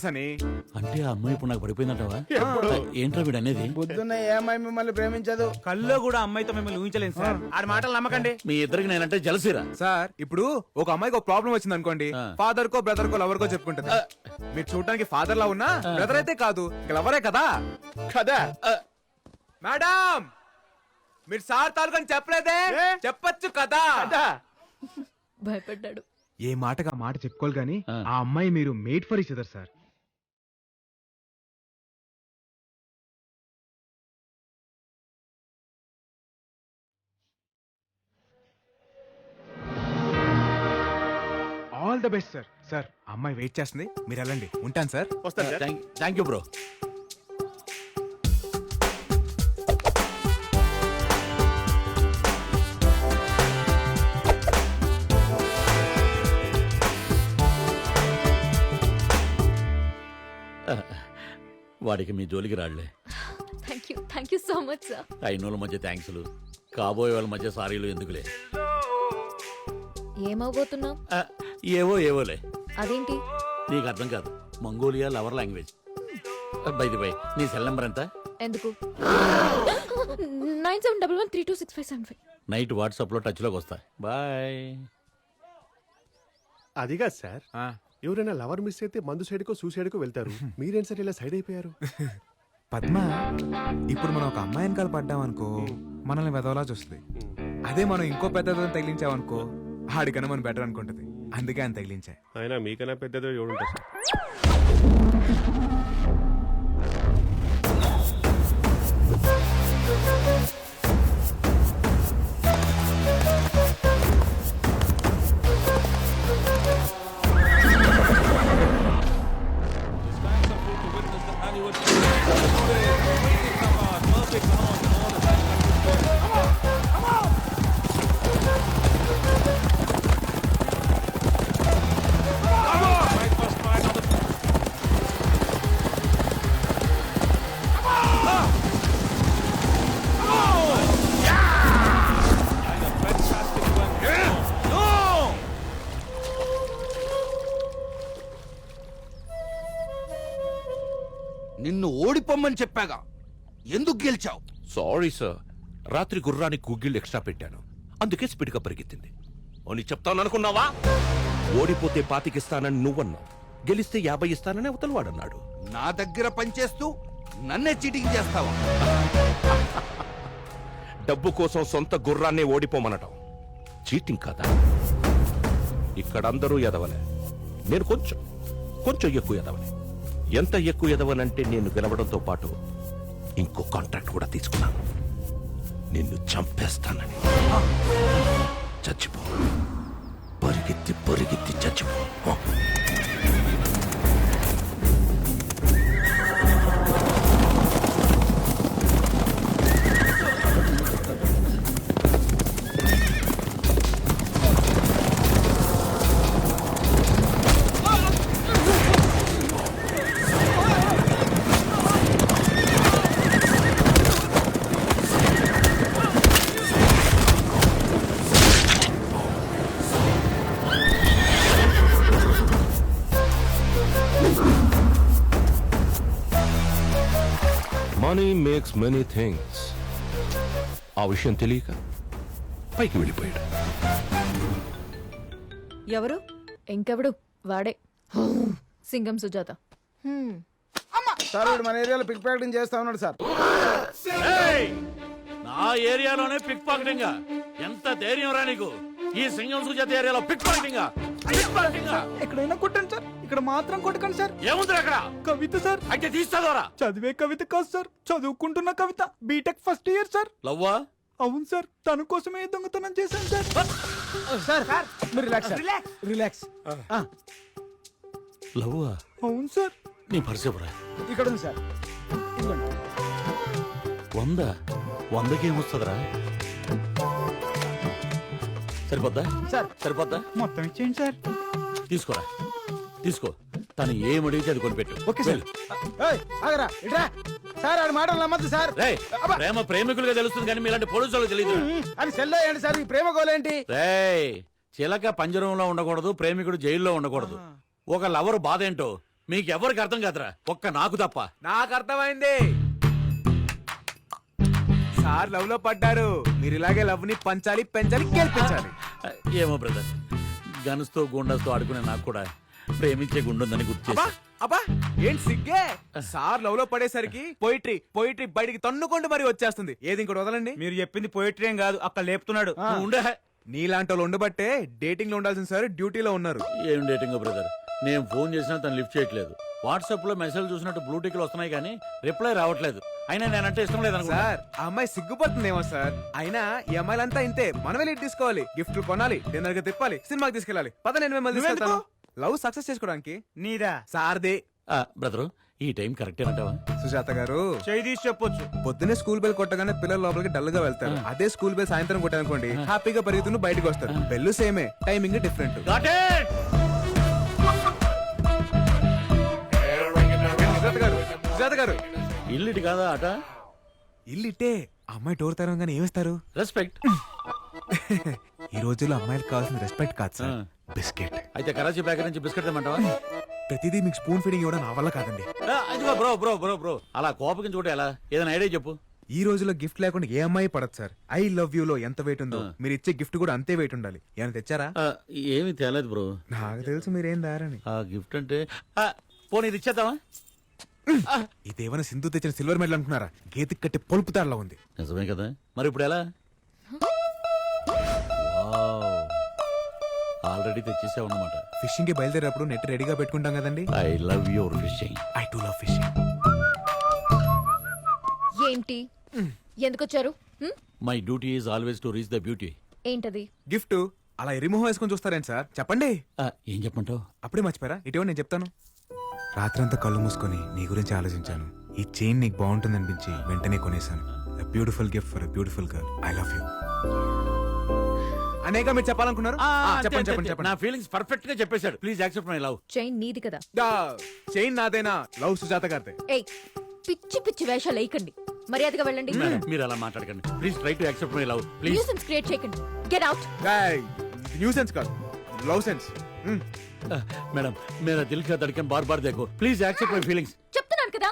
Lovers అని. అంటే ఆ అమ్మాయి ఇప్పుడు నాకు పడిపోయిందంటావా? ఏంట్రా వీడు అనేది? పొద్దున్న ఏ అమ్మాయి మిమ్మల్ని ప్రేమించదు. కల్లో కూడా అమ్మాయితో మిమ్మల్ని ఊహించలేదు సార్. ఆడి మాటలు నమ్మకండి. మీ ఇద్దరికి నేనంటే జలసిరా. సార్ ఇప్పుడు ఒక అమ్మాయికి ఒక ప్రాబ్లం వచ్చింది అనుకోండి, ఫాదర్ కో బ్రదర్ కో లవర్ కో చెప్పుకుంటుంది. మీరు చూడడానికి ఫాదర్ లా ఉన్నా బ్రదర్ అయితే కాదు, లవరే కదా. కదా మేడం మీరు సార్ తాలూకని చెప్పలేదే, చెప్పచ్చు కదా. భయపడ్డాడు. ఏ మాటగా మాట చెప్పుకోవాలి గానీ ఆ అమ్మాయి మీరు made for each other sir. All the best sir. Sir అమ్మాయి వెయిట్ చేస్తుంది, మీరు వెళ్ళండి. ఉంటాను సార్. వస్తాను సార్. Thank you bro. వాడికి మీ జోలికి రాళ్లే. Thank you so much sir. అయినోళ్ళ మధ్య థ్యాంక్స్లు, కాబోయే వాళ్ళ మధ్య సారీలు ఎందుకులే. ఏమవబోతున్నావు? ఏవోలే. అదేంటి? నీకు అర్థం కాదు, మంగోలియా లవర్ లాంగ్వేజ్. బై నీ సెల్ నెంబర్ ఎంత? ఎందుకు? 9711326575. నైట్ వాట్సాప్ లో టచ్ లోకి వస్తా. బాయ్. అదిగా సార్, ఎవరైనా లవర్ మిస్ అయితే మందు సైడ్కో సూసైడ్కో వెళ్తారు. మీరేం సార్ ఇలా సైడ్ అయిపోయారు? పద్మ, ఇప్పుడు మనం ఒక అమ్మాయి వెనకాల పడ్డామనుకో మనల్ని వెదవలా చూస్తుంది. అదే మనం ఇంకో పెద్దదో తగిలించామనుకో ఆడికన్నా మనం బెటర్ అనుకుంటది. అందుకే ఆయన తగిలించా. అయినా మీకన్నా పెద్దదో ఎవడుంటా సార్. నిన్ను ఓడిపోమ్మని చెప్పాగా, ఎందుకు గెలిచావు? సారీ సార్, రాత్రి గుర్రానికి గుగ్గిళ్ళు ఎక్స్ట్రా పెట్టాను, అందుకే స్పీడ్గా పరిగెత్తింది అని చెప్తాను అనుకున్నావా? ఓడిపోతే 25 ఇస్తానని నువ్వన్నావు, గెలిస్తే 50 ఇస్తానని అవతల వాడన్నాడు. నా దగ్గర పనిచేస్తూ నన్నే చీటింగ్ చేస్తావా? డబ్బు కోసం సొంత గుర్రాన్నే ఓడిపోమనటం చీటింగ్ కాదా? ఇక్కడ అందరూ ఎదవలే, నేను కొంచెం ఎక్కువ ఎదవలే. ఎంత ఎక్కువ ఎదవనంటే నేను గెలవడంతో పాటు ఇంకో కాంట్రాక్ట్ కూడా తీసుకున్నాను. నిన్ను చంపేస్తానని. చచ్చిపో, పరిగెత్తి చచ్చిపో. Money makes many things. ఆ విషయం తెలియక పైకి వెళ్ళిపోయాడు. ఎవరు? ఇంకెవడు? వాడే, సింగం సుజాత. సార్ వీడు మన ఏరియాలో పిక్ ప్యాకెటింగ్ చేస్తా ఉన్నాడు సార్. నా ఏరియాలోనే పిక్ పాకెటింగ్? ఎంత ధైర్యం రా నీకు? ఈ సింగం సుజాత ఏరియాలో పిక్ పాకెటింగ్? ఎక్కడైనా కొట్టండి సార్, ఇక్కడ మాత్రం కొట్టకండి సార్. ఏముంది అక్కడ? కవిత సార్. అయితే తీస్తాదోరా? చదివే కవిత కాదు సార్, చదువుకుంటున్న Kavitha. BTech first year sir. లవ్వా? అవును సార్, తన కోసమే దొంగతనం చేశాను సార్. సార్ మీరు రిలాక్స్. లవ్వా? అవును సార్. నీ పరిసేపురా ఇక్కడ ఉంది సార్. ఇదిగోండి. 100కి ఏమొస్తుందిరా? సరిపోద్దా సార్? సరిపోద్దా? మొత్తం ఇచ్చేయండి సార్. తీసుకో. తను ఏమడిగితే అది కొనిపెట్టు. Okay sir. ఆగరా, ఇట్రా సార్. ఆడి మాటలు నమ్మద్దు సార్. రేయ్, ప్రేమ ప్రేమికులుగా తెలుస్తుంది కానీ మీలాంటి పోలీసులకు తెలియదు. అని సెల్ అయ్యండి సార్. ఈ ప్రేమ గోలేంటి? రేయ్, చిలక పంజరంలో ఉండకూడదు, ప్రేమికుడు జైల్లో ఉండకూడదు. ఒక లవర్ బాధ ఏంటో మీకు ఎవరికి అర్థం కాదురా, ఒక్క నాకు తప్ప. నాకు అర్థమైంది. సార్ లవ్ లో పడ్డారు. మీరు ఇలాగే లవ్ ని పంచాలి, పెంచాలి, గెలిపించాలి. ఏమో బ్రదర్, గన్స్తో గుండస్తో ఆడుకునే నాకు కూడా ప్రేమించే గుండుందని గుర్తు అబ్బా చేసి. అబ్బా ఏంటి సిగ్గే? సార్ లవ్ లో పడేసరికి పోయిటరీ బయటికి తన్నుకుంటూ మరి వచ్చేస్తుంది. ఏది ఇంకోటి వదలండి. మీరు చెప్పింది పోయిటరీ ఏం కాదు, అక్కడ లేపుతున్నాడు. నువ్వు ఉండే. నీలాంటి వాళ్ళు ఉండబట్టే డేటింగ్ లో ఉండాల్సిన సార్ డ్యూటీలో ఉన్నారు. ఏం డేటింగ్ బ్రదర్, నేను ఫోన్ చేసినా తను లిఫ్ట్ చేయట్లేదు. వాట్సాప్ లో మెసేజ్ చూసినట్టు బ్లూ టిక్లు వస్తున్నాయి కానీ రిప్లై రావట్లేదు. అయినా నేనంటే ఇష్టం లేదు అనుకో. సార్ ఆ అమ్మాయి సిగ్గుపడుతుందేమో సార్. అయినా ఈ అమ్మాయిలంతా ఇంతే. మనమే లీడ్ తీసుకోవాలి, గిఫ్ట్లు కొనాలి, డిన్నర్ గా తిప్పాలి, సినిమాకి తీసుకెళ్ళాలి. పద నేను మిమ్మల్ని తీసుకెళ్తాను. లవ్ సక్సెస్ చేసుకోవడానికి. నీదా? సార్దే. బ్రదరు, ఈ టైం కరెక్టే అంటావా? సుజాత గారు చేయి తీసి చెప్పొచ్చు. పొద్దున్నే స్కూల్ బెల్ కొట్టగానే పిల్లలు లోపలికి డల్ గా వెళ్తారు. అదే స్కూల్ బెల్ సాయంత్రం కొట్టానుకోండి, హ్యాపీగా పరిగెత్తును బయటకు వస్తారు. బెల్లు సేమే, timing different. Got it! Sujatha గారు ఇల్లుటి కాదా ఆట? ఇల్లిట్టే. అమ్మాయి టోర్ తరంగానే ఏమిస్తారు? రెస్పెక్ట్. ఈ రోజుల్లో అమ్మాయిలకు కావాల్సిన రెస్పెక్ట్ కాదు సార్, బిస్కెట్. అయితే కరాచీ ప్యాకెట్ నుంచి బిస్కెట్ తెమ్మంటావా? ప్రతిదీ మీకు స్పూన్ ఫీడింగ్ ఇవ్వడం నా వల్ల కాదండి. ఇదిగో బ్రో బ్రో బ్రో బ్రో, అలా కోపకించి కూడా ఎలా? ఏదైనా ఐడియా చెప్పు. ఈ రోజుల్లో గిఫ్ట్ లేకుండా ఏ అమ్మాయి పడదు సార్. ఐ లవ్ యూ లో ఎంత వెయిట్ ఉందో మీరు ఇచ్చే గిఫ్ట్ కూడా అంతే వెయిట్ ఉండాలి. ఏమైనా తెచ్చారా? ఏమీ తేలేదు బ్రో. నాకు తెలుసు మీరేం దారని. ఆ గిఫ్ట్ అంటే పోనీ ఇది ఇచ్చేద్దామా? ఇదేమైనా సింధు తెచ్చిన సిల్వర్ మెడల్ అనుకున్నారా? గేతికి కట్టి పొలుపు తాడలా ఉంది. నిజమే కదా, మరి ఇప్పుడు ఎలా? ఆల్రెడీ తెచ్చేసావు అన్నమాట. ఫిషింగ్ కి బయలుదేరేటప్పుడు నెట్ రెడీగా పెట్టుకుంటాం కదండి. I love your fishing. I too love fishing. ఏంటి ఎందుకొచ్చారు? My duty is always to reach the beauty. ఏంటది? గిఫ్ట్ అలా ఎరిమోహం వేసుకొని చూస్తారేంటి సార్? చెప్పండి. ఏం చెప్పంటావు? అప్పుడే మర్చిపోయారా? ఇటీవల నేను చెప్తాను. రాత్రంతా కళ్ళు మూసుకొని నీ గురించి ఆలోచించాను. ఈ చైన్ నీకు బాగుంటుంది అనిపించి వెంటనే కొనేశాను. Beautiful gift for beautiful girl. I love you. అనేక మీరు చెప్పాలనుకున్నారు. చెప్పండి చెప్పండి నా చెప్పండి. ఫీలింగ్స్ పర్ఫెక్ట్ గా చెప్పేశాడు. Please accept my love. Chain నీది కదా. చైన్ నాదేనా? లవ్ సుజాత గారిదే. ఏయ్, పిచ్చి పిచ్చి వేషాలు వేయకండి, మర్యాదగా వెళ్ళండి. మీరు అలా మాట్లాడకండి. Please try to accept my love please. Nuisance create చేయకండి. Get out. న్యూ సెన్స్ కాదు, లవ్ సెన్స్. మేడం మేరా దిల్ కా ధడ్కన్ బార్ బార్ దేఖో. Please accept my feelings. చెప్తున్నాను కదా.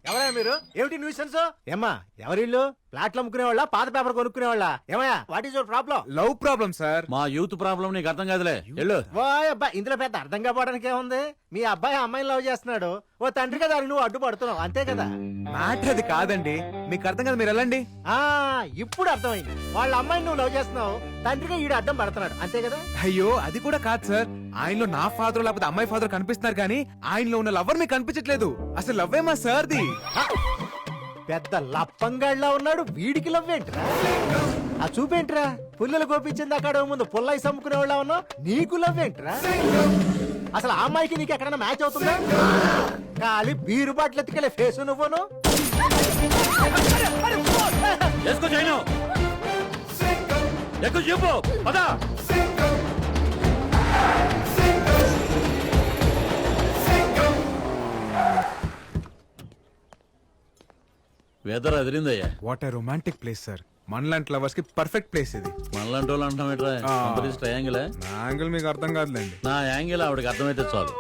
ఎవరా మీరు? ఏమిటి న్యూసెన్స్? ఏమ్మా ఎవరిల్లు? ఫ్లాట్లు అమ్ముకునే వాళ్ళ, పాత పేపర్ కొనుక్కునే వాళ్ళ? ఏమయ్యా, what is your problem? Love problem sir. మా యూత్ ప్రాబ్లం నీకు అర్థం కాదులే. వెళ్ళు. ఓయ్ అబ్బా, ఇందులో పెద్ద అర్థం కావడానికి ఏముంది? మీ అబ్బాయి అమ్మాయిని లవ్ చేస్తున్నాడు, ఓ తండ్రి కదా నువ్వు అడ్డుపడుతున్నావు, అంతే కదా. మ్యాటర్ అది కాదండి, మీకు అర్థం కదా, మీరు వెళ్ళండి. ఆ ఇప్పుడు అర్థమైంది. వాళ్ళ అమ్మాయిని నువ్వు లవ్ చేస్తున్నావు, తండ్రిగా ఈడు అడ్డం పడుతున్నాడు, అంతే కదా. అయ్యో అది కూడా కాదు సార్. ఆయనలో నా ఫాదర్ లేకపోతే అమ్మాయి ఫాదర్ కనిపిస్తున్నారు కానీ ఆయనలో ఉన్న లవర్ మీకు కనిపించట్లేదు. అసలు లవ్ ఏమా సార్ది? పెద్ద లప్పంగాళ్ళ ఉన్నాడు, వీడికి లవ్ ఏంట్రా? ఆ చూపేంట్రా? పుల్లలు గోపించింది అక్కడ ముందు పుల్లయి సమ్ముకునే వాళ్ళ ఉన్నావు, నీకు లవ్ ఏంట్రా? అసలు ఆ అమ్మాయికి నీకు ఎక్కడైనా మ్యాచ్ అవుతుందా? ఖాళీ బీరు బాటిల్ ఎత్తుకెళ్ళే ఫేస్ నువ్వును. చేసుకో చైను. ఎక్కువ చెప్పు పద. వెదర్ అదిరిందయ్యా. What a romantic place sir. మనలాంటి లవర్స్ కి పర్ఫెక్ట్ ప్లేస్ ఇది. మనలాంటి వాళ్ళు అంటాం ఎట్రా? ట్రయాంగిల్. నా యాంగిల్ మీకు అర్థం కాదులేండి. నా యాంగిల్ ఆవిడకి అర్థమైతే చాలు.